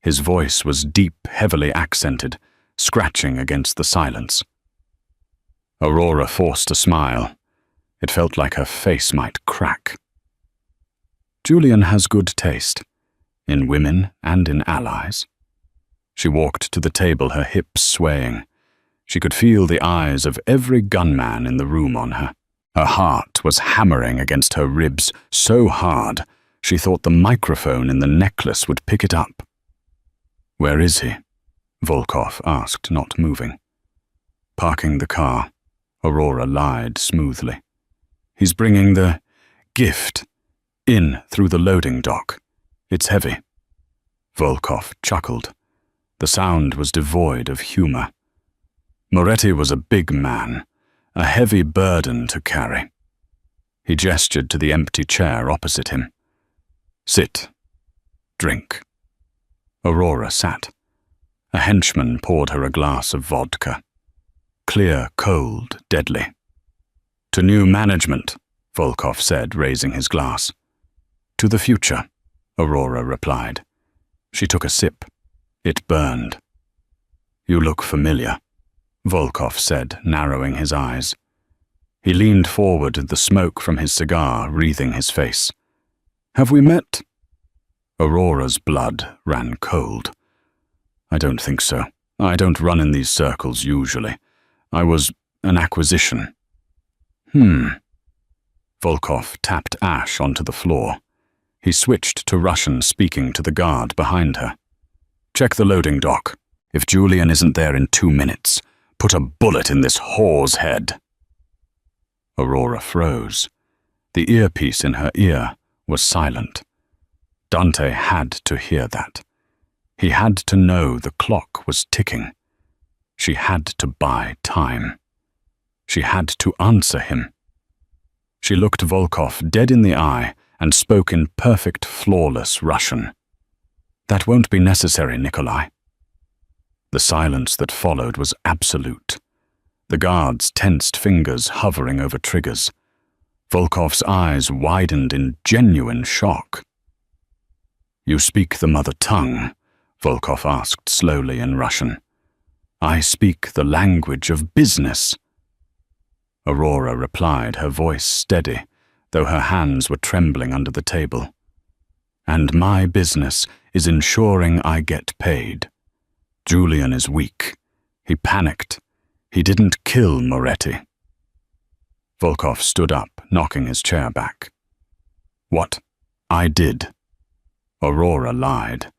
His voice was deep, heavily accented, scratching against the silence. Aurora forced a smile. It felt like her face might crack. "Julian has good taste, in women and in allies." She walked to the table, her hips swaying. She could feel the eyes of every gunman in the room on her. Her heart was hammering against her ribs so hard she thought the microphone in the necklace would pick it up. "Where is he?" Volkov asked, not moving. "Parking the car," Aurora lied smoothly. "He's bringing the gift in through the loading dock. It's heavy." Volkov chuckled. The sound was devoid of humor. Moretti was a big man, a heavy burden to carry. He gestured to the empty chair opposite him. "Sit. Drink." Aurora sat. A henchman poured her a glass of vodka. Clear, cold, deadly. "To new management," Volkov said, raising his glass. "To the future," Aurora replied. She took a sip. It burned. "You look familiar," Volkov said, narrowing his eyes. He leaned forward, the smoke from his cigar wreathing his face. "Have we met?" Aurora's blood ran cold. "I don't think so. I don't run in these circles usually. I was an acquisition." Volkov tapped ash onto the floor. He switched to Russian, speaking to the guard behind her. "Check the loading dock. If Julian isn't there in 2 minutes, put a bullet in this whore's head." Aurora froze. The earpiece in her ear was silent. Dante had to hear that. He had to know the clock was ticking. She had to buy time. She had to answer him. She looked Volkov dead in the eye and spoke in perfect, flawless Russian. "That won't be necessary, Nikolai." The silence that followed was absolute. The guard's tensed fingers hovering over triggers. Volkov's eyes widened in genuine shock. "You speak the mother tongue?" Volkov asked slowly in Russian. "I speak the language of business." Aurora replied, her voice steady, though her hands were trembling under the table. "And my business is ensuring I get paid. Julian is weak. He panicked. He didn't kill Moretti." Volkov stood up, knocking his chair back. "What? I did." Aurora lied.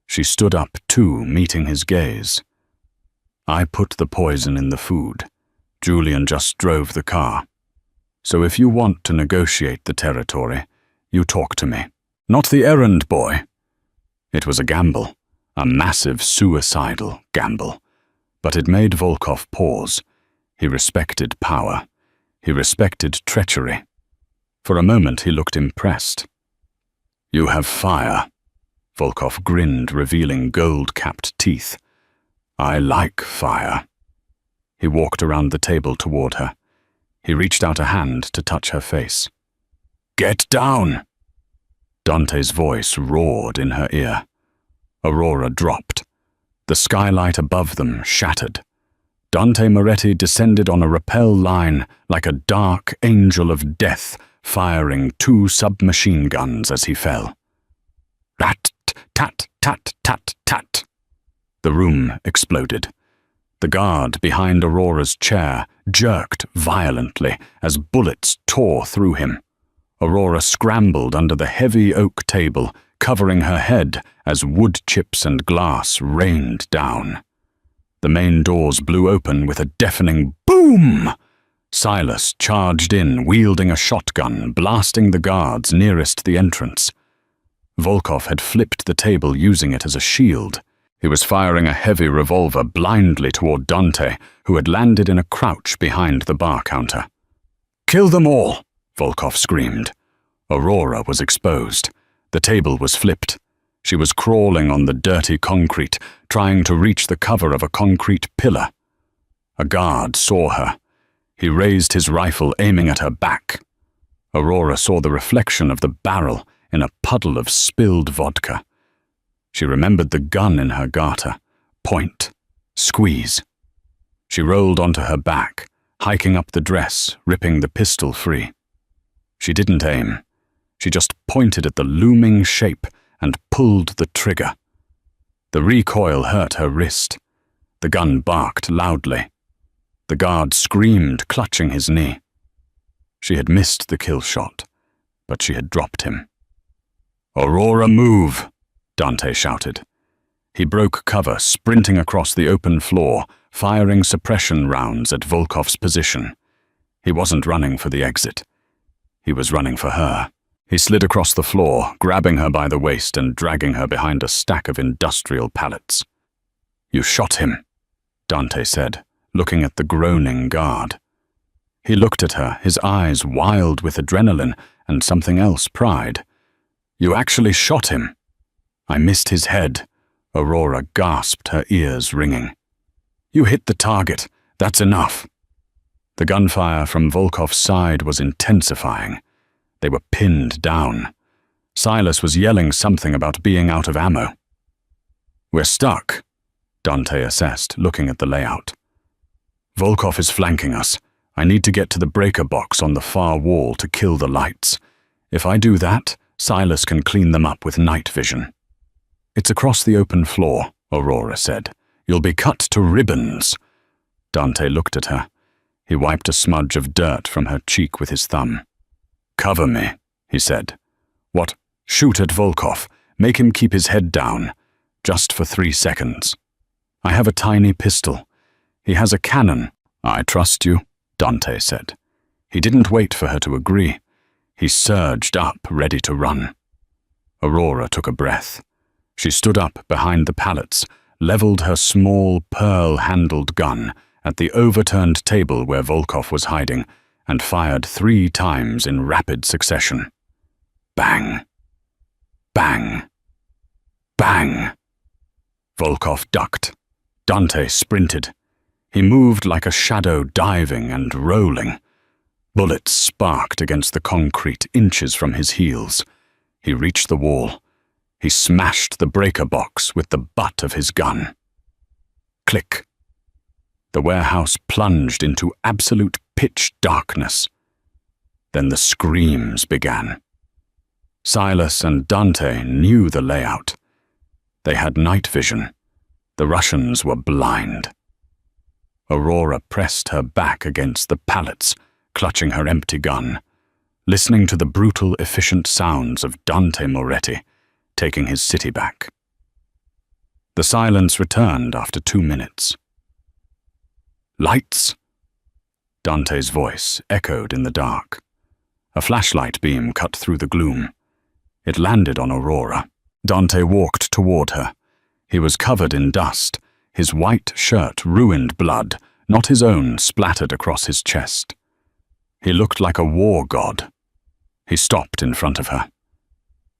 She stood up too, meeting his gaze. "I put the poison in the food. Julian just drove the car. So if you want to negotiate the territory, you talk to me, not the errand boy." It was a gamble, a massive suicidal gamble, but it made Volkov pause. He respected power. He respected treachery. For a moment he looked impressed. "You have fire." Volkov grinned, revealing gold-capped teeth. "I like fire." He walked around the table toward her. He reached out a hand to touch her face. "Get down!" Dante's voice roared in her ear. Aurora dropped. The skylight above them shattered. Dante Moretti descended on a rappel line like a dark angel of death, firing 2 submachine guns as he fell. Rat, tat, tat, tat, tat. The room exploded. The guard behind Aurora's chair jerked violently as bullets tore through him. Aurora scrambled under the heavy oak table, covering her head as wood chips and glass rained down. The main doors blew open with a deafening boom. Silas charged in, wielding a shotgun, blasting the guards nearest the entrance. Volkov had flipped the table, using it as a shield. He was firing a heavy revolver blindly toward Dante, who had landed in a crouch behind the bar counter. "Kill them all!" Volkov screamed. Aurora was exposed. The table was flipped. She was crawling on the dirty concrete, trying to reach the cover of a concrete pillar. A guard saw her. He raised his rifle, aiming at her back. Aurora saw the reflection of the barrel in a puddle of spilled vodka. She remembered the gun in her garter. Point. Squeeze. She rolled onto her back, hiking up the dress, ripping the pistol free. She didn't aim. She just pointed at the looming shape and pulled the trigger. The recoil hurt her wrist. The gun barked loudly. The guard screamed, clutching his knee. She had missed the kill shot, but she had dropped him. "Aurora, move!" Dante shouted. He broke cover, sprinting across the open floor, firing suppression rounds at Volkov's position. He wasn't running for the exit. He was running for her. He slid across the floor, grabbing her by the waist and dragging her behind a stack of industrial pallets. "You shot him," Dante said, looking at the groaning guard. He looked at her, his eyes wild with adrenaline and something else, pride. "You actually shot him." "I missed his head," Aurora gasped, her ears ringing. "You hit the target. That's enough." The gunfire from Volkov's side was intensifying. They were pinned down. Silas was yelling something about being out of ammo. "We're stuck," Dante assessed, looking at the layout. "Volkov is flanking us. I need to get to the breaker box on the far wall to kill the lights. If I do that, Silas can clean them up with night vision." "It's across the open floor," Aurora said. "You'll be cut to ribbons." Dante looked at her. He wiped a smudge of dirt from her cheek with his thumb. "Cover me," he said. "What? Shoot at Volkov. Make him keep his head down. Just for 3 seconds. I have a tiny pistol. He has a cannon." "I trust you," Dante said. He didn't wait for her to agree. He surged up, ready to run. Aurora took a breath. She stood up behind the pallets, leveled her small, pearl-handled gun at the overturned table where Volkov was hiding, and fired 3 times in rapid succession. Bang! Bang! Bang! Volkov ducked. Dante sprinted. He moved like a shadow, diving and rolling. Bullets sparked against the concrete inches from his heels. He reached the wall. He smashed the breaker box with the butt of his gun. Click. The warehouse plunged into absolute pitch darkness. Then the screams began. Silas and Dante knew the layout. They had night vision. The Russians were blind. Aurora pressed her back against the pallets, clutching her empty gun, listening to the brutal, efficient sounds of Dante Moretti taking his city back. The silence returned after 2 minutes. Lights! Dante's voice echoed in the dark. A flashlight beam cut through the gloom. It landed on Aurora. Dante walked toward her. He was covered in dust. His white shirt ruined blood, not his own, splattered across his chest. He looked like a war god. He stopped in front of her.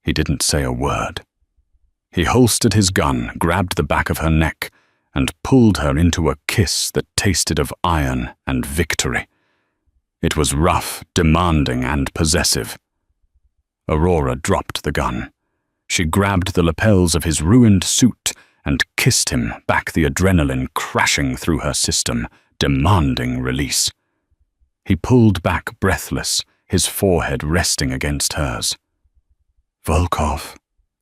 He didn't say a word. He holstered his gun, grabbed the back of her neck, and pulled her into a kiss that tasted of iron and victory. It was rough, demanding, and possessive. Aurora dropped the gun. She grabbed the lapels of his ruined suit and kissed him, back, the adrenaline crashing through her system, demanding release. He pulled back breathless, his forehead resting against hers. "Volkov,"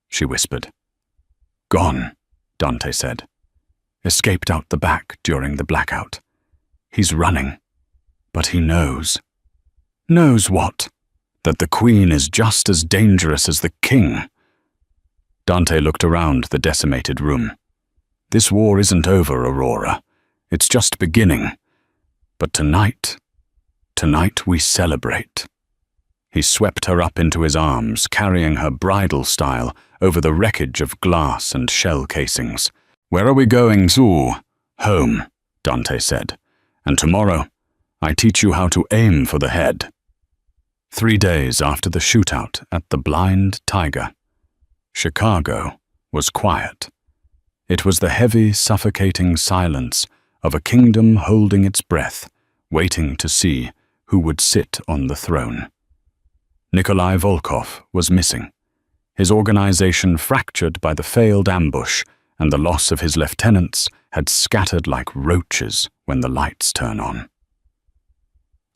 she whispered. "Gone," Dante said. "Escaped out the back during the blackout. He's running, but he knows." "Knows what?" "That the Queen is just as dangerous as the King." Dante looked around the decimated room. "This war isn't over, Aurora. It's just beginning. But tonight we celebrate." He swept her up into his arms, carrying her bridal style over the wreckage of glass and shell casings. "Where are we going to?" "Home," Dante said. "And tomorrow, I teach you how to aim for the head." 3 days after the shootout at the Blind Tiger, Chicago was quiet. It was the heavy, suffocating silence of a kingdom holding its breath, waiting to see who would sit on the throne. Nikolai Volkov was missing, his organization fractured by the failed ambush, and the loss of his lieutenants had scattered like roaches when the lights turn on.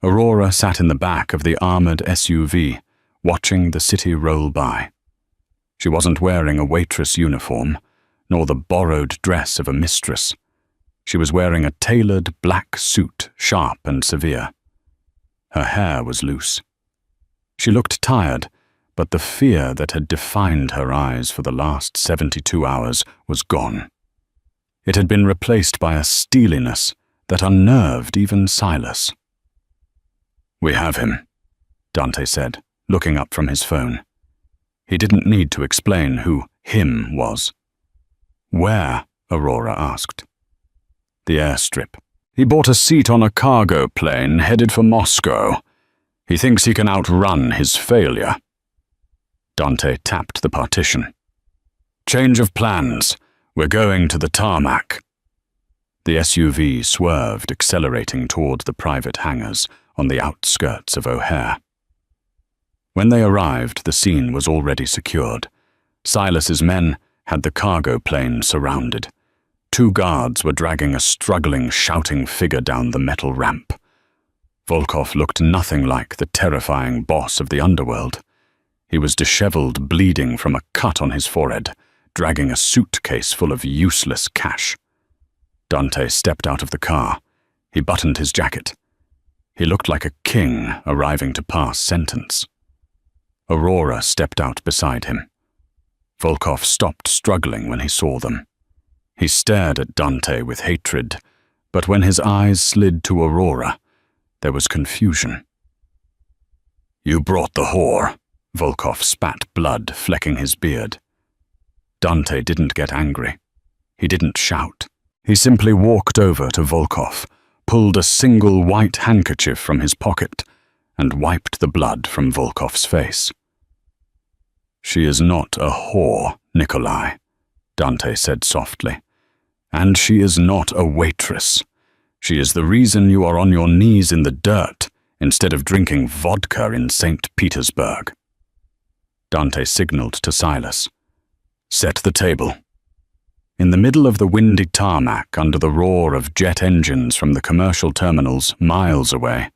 Aurora sat in the back of the armored SUV, watching the city roll by. She wasn't wearing a waitress uniform, nor the borrowed dress of a mistress. She was wearing a tailored black suit, sharp and severe. Her hair was loose. She looked tired, but the fear that had defined her eyes for the last 72 hours was gone. It had been replaced by a steeliness that unnerved even Silas. "We have him," Dante said, looking up from his phone. He didn't need to explain who him was. "Where?" Aurora asked. "The airstrip. He bought a seat on a cargo plane headed for Moscow. He thinks he can outrun his failure." Dante tapped the partition. "Change of plans. We're going to the tarmac." The SUV swerved, accelerating toward the private hangars on the outskirts of O'Hare. When they arrived, the scene was already secured. Silas's men had the cargo plane surrounded. 2 guards were dragging a struggling, shouting figure down the metal ramp. Volkov looked nothing like the terrifying boss of the underworld. He was disheveled, bleeding from a cut on his forehead, dragging a suitcase full of useless cash. Dante stepped out of the car. He buttoned his jacket. He looked like a king arriving to pass sentence. Aurora stepped out beside him. Volkov stopped struggling when he saw them. He stared at Dante with hatred, but when his eyes slid to Aurora, there was confusion. You brought the whore. Volkov spat blood, flecking his beard. Dante didn't get angry. He didn't shout. He simply walked over to Volkov, pulled a single white handkerchief from his pocket, and wiped the blood from Volkov's face. She is not a whore, Nikolai, Dante said softly. And she is not a waitress. She is the reason you are on your knees in the dirt instead of drinking vodka in St. Petersburg. Dante signaled to Silas. Set the table. In the middle of the windy tarmac, under the roar of jet engines from the commercial terminals miles away,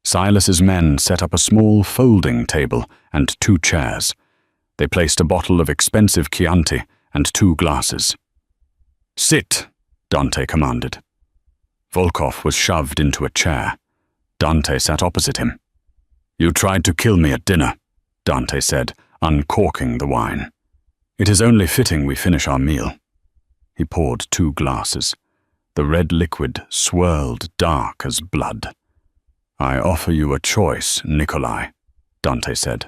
Silas's men set up a small folding table and 2 chairs. They placed a bottle of expensive Chianti and 2 glasses. Sit, Dante commanded. Volkov was shoved into a chair. Dante sat opposite him. You tried to kill me at dinner, Dante said, uncorking the wine. It is only fitting we finish our meal. He poured 2 glasses. The red liquid swirled dark as blood. I offer you a choice, Nikolai, Dante said.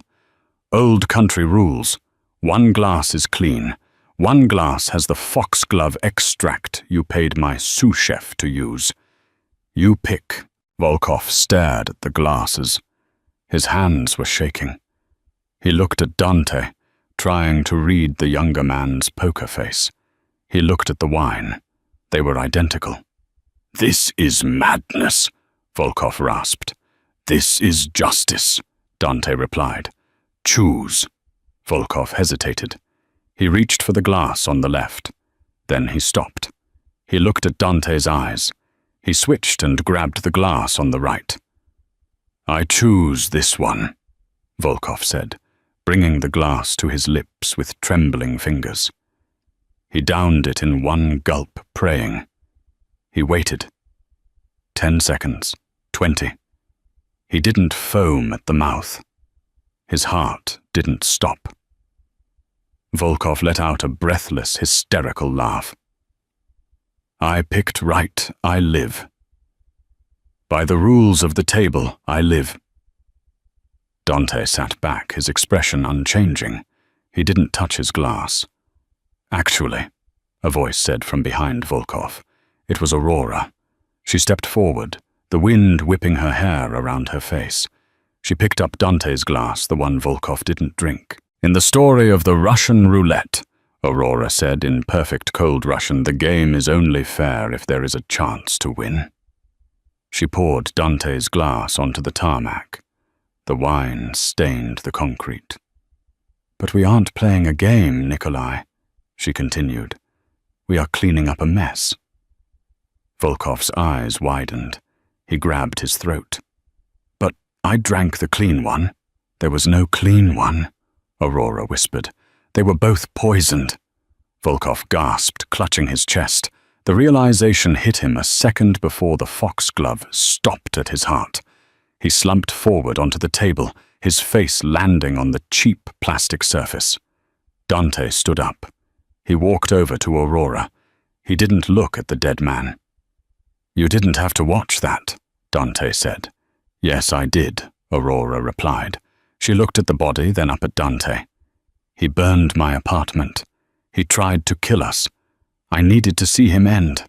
Old country rules. 1 glass is clean. 1 glass has the foxglove extract you paid my sous chef to use. You pick. Volkov stared at the glasses. His hands were shaking. He looked at Dante, trying to read the younger man's poker face. He looked at the wine. They were identical. This is madness, Volkov rasped. This is justice, Dante replied. Choose. Volkov hesitated. He reached for the glass on the left. Then he stopped. He looked at Dante's eyes. He switched and grabbed the glass on the right. I choose this one, Volkov said, bringing the glass to his lips with trembling fingers. He downed it in 1 gulp, praying. He waited. 10 seconds, 20. He didn't foam at the mouth. His heart didn't stop. Volkov let out a breathless, hysterical laugh. I picked right, I live. By the rules of the table, I live. Dante sat back, his expression unchanging. He didn't touch his glass. Actually, a voice said from behind Volkov. It was Aurora. She stepped forward, the wind whipping her hair around her face. She picked up Dante's glass, the one Volkov didn't drink. In the story of the Russian roulette, Aurora said in perfect cold Russian, the game is only fair if there is a chance to win. She poured Dante's glass onto the tarmac. The wine stained the concrete. But we aren't playing a game, Nikolai, she continued. We are cleaning up a mess. Volkov's eyes widened. He grabbed his throat. But I drank the clean one. There was no clean one, Aurora whispered. They were both poisoned. Volkov gasped, clutching his chest. The realization hit him a second before the foxglove stopped at his heart. He slumped forward onto the table, his face landing on the cheap plastic surface. Dante stood up. He walked over to Aurora. He didn't look at the dead man. You didn't have to watch that, Dante said. Yes, I did, Aurora replied. She looked at the body, then up at Dante. He burned my apartment. He tried to kill us. I needed to see him end.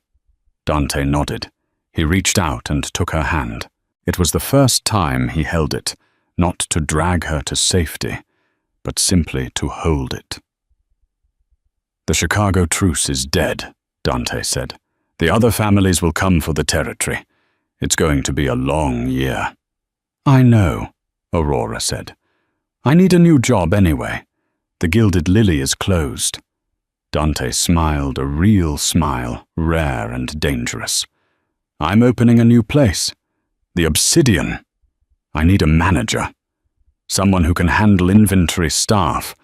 Dante nodded. He reached out and took her hand. It was the first time he held it, not to drag her to safety, but simply to hold it. The Chicago truce is dead, Dante said. The other families will come for the territory. It's going to be a long year. I know, Aurora said. I need a new job anyway. The Gilded Lily is closed. Dante smiled a real smile, rare and dangerous. I'm opening a new place. The Obsidian. I need a manager. Someone who can handle inventory staff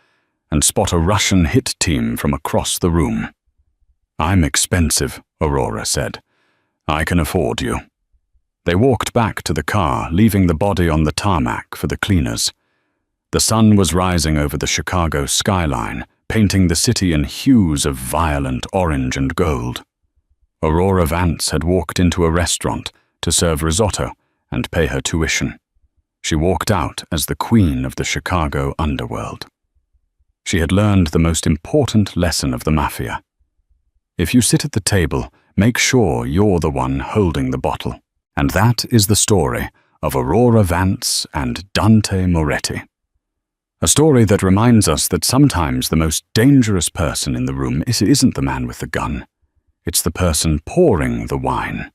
and spot a Russian hit team from across the room. I'm expensive, Aurora said. I can afford you. They walked back to the car, leaving the body on the tarmac for the cleaners. The sun was rising over the Chicago skyline, painting the city in hues of violent orange and gold. Aurora Vance had walked into a restaurant to serve risotto and pay her tuition. She walked out as the queen of the Chicago underworld. She had learned the most important lesson of the Mafia. If you sit at the table, make sure you're the one holding the bottle. And that is the story of Aurora Vance and Dante Moretti. A story that reminds us that sometimes the most dangerous person in the room isn't the man with the gun. It's the person pouring the wine.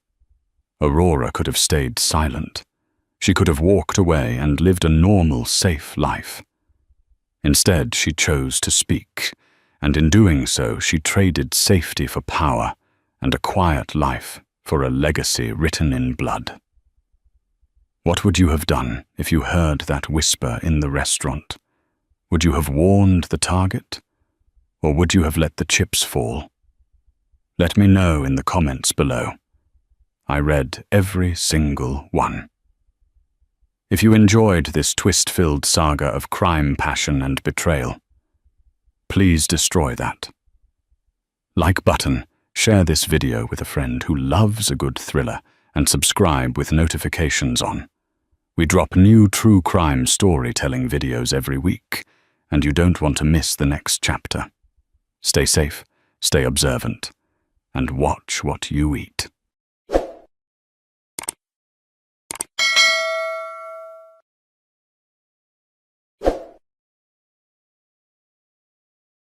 Aurora could have stayed silent. She could have walked away and lived a normal, safe life. Instead, she chose to speak, and in doing so, she traded safety for power and a quiet life for a legacy written in blood. What would you have done if you heard that whisper in the restaurant? Would you have warned the target? Or would you have let the chips fall? Let me know in the comments below. I read every single one. If you enjoyed this twist-filled saga of crime, passion, and betrayal, please destroy that. Like button, share this video with a friend who loves a good thriller, and subscribe with notifications on. We drop new true crime storytelling videos every week, and you don't want to miss the next chapter. Stay safe, stay observant, and watch what you eat.